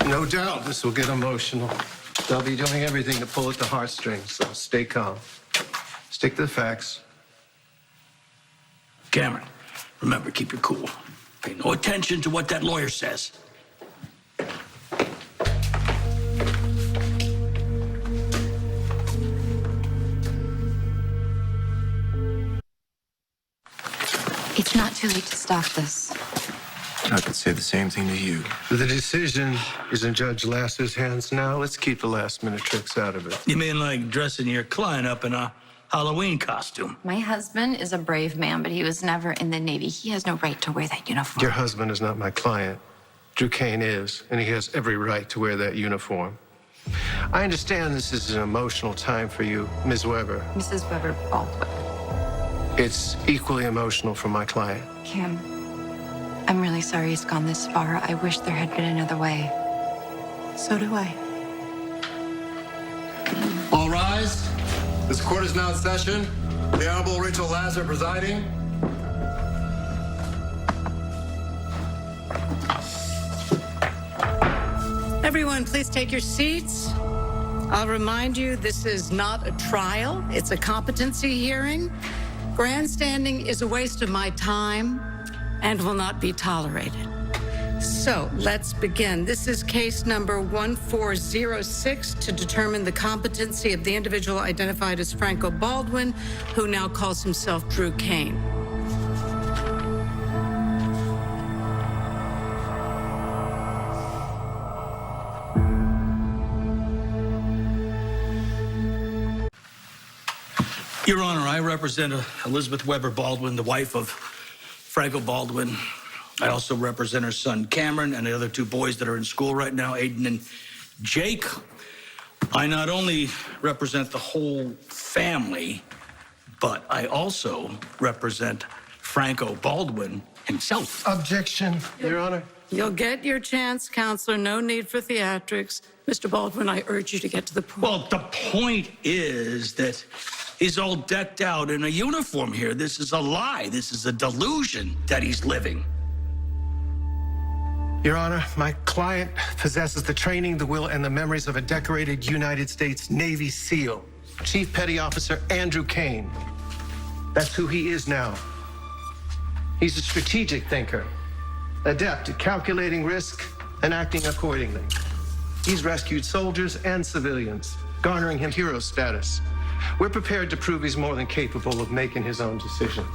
No doubt this will get emotional. They'll be doing everything to pull at the heartstrings, so stay calm. Stick to the facts. Cameron, remember, keep your cool. Pay no attention to what that lawyer says. It's not too late to stop this. I could say the same thing to you. The decision is in Judge Lasser's hands now. Let's keep the last-minute tricks out of it. You mean like dressing your client up in a Halloween costume? My husband is a brave man, but he was never in the Navy. He has no right to wear that uniform. Your husband is not my client. Drew Kane is, and he has every right to wear that uniform. I understand this is an emotional time for you, Ms. Weber. Mrs. Weber Baldwin. It's equally emotional for my client. Kim, I'm really sorry it's gone this far. I wish there had been another way. So do I. All rise. This court is now in session. The Honorable Rachel Lasser presiding. Everyone, please take your seats. I'll remind you, this is not a trial. It's a competency hearing. Grandstanding is a waste of my time and will not be tolerated. So let's begin. This is case number 1406 to determine the competency of the individual identified as Franco Baldwin, who now calls himself Drew Kane. Your Honor, I represent Elizabeth Weber Baldwin, the wife of Franco Baldwin. I also represent her son, Cameron, and the other two boys that are in school right now, Aiden and Jake. I not only represent the whole family, but I also represent Franco Baldwin himself. Objection, Your Honor. You'll get your chance, Counselor. No need for theatrics. Mr. Baldwin, I urge you to get to the point. Well, the point is that he's all decked out in a uniform here. This is a lie. This is a delusion that he's living. Your Honor, my client possesses the training, the will, and the memories of a decorated United States Navy SEAL, Chief Petty Officer Andrew Kane. That's who he is now. He's a strategic thinker, adept at calculating risk and acting accordingly. He's rescued soldiers and civilians, garnering him hero status. We're prepared to prove he's more than capable of making his own decisions.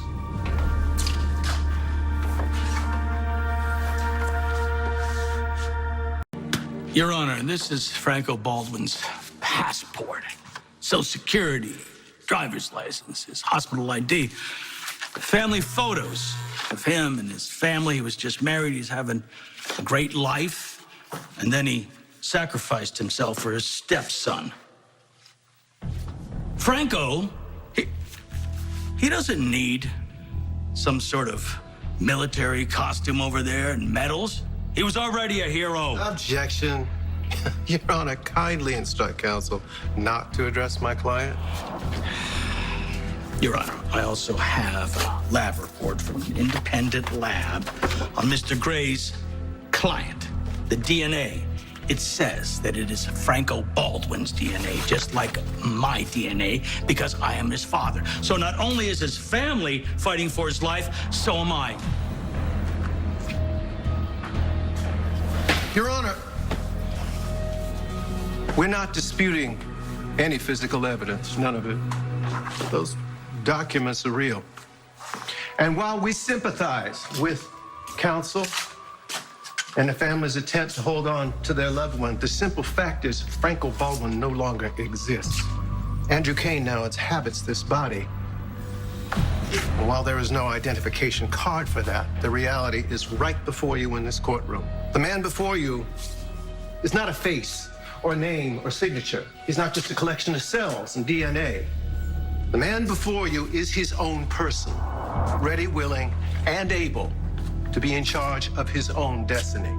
Your Honor, this is Franco Baldwin's passport, Social Security, driver's license, his hospital ID, family photos of him and his family. He was just married. He's having a great life. And then he sacrificed himself for his stepson. Franco, he doesn't need some sort of military costume over there and medals. He was already a hero. Objection. Your Honor, kindly instruct counsel not to address my client. Your Honor, I also have a lab report from an independent lab on Mr. Gray's client, the DNA. It says that it is Franco Baldwin's DNA, just like my DNA, because I am his father. So not only is his family fighting for his life, so am I. Your Honor, we're not disputing any physical evidence, none of it. Those documents are real. And while we sympathize with counsel and the family's attempt to hold on to their loved one, the simple fact is Franco Baldwin no longer exists. Andrew Kane now inhabits this body. And while there is no identification card for that, the reality is right before you in this courtroom. The man before you is not a face or a name or signature. He's not just a collection of cells and DNA. The man before you is his own person, ready, willing, and able to be in charge of his own destiny.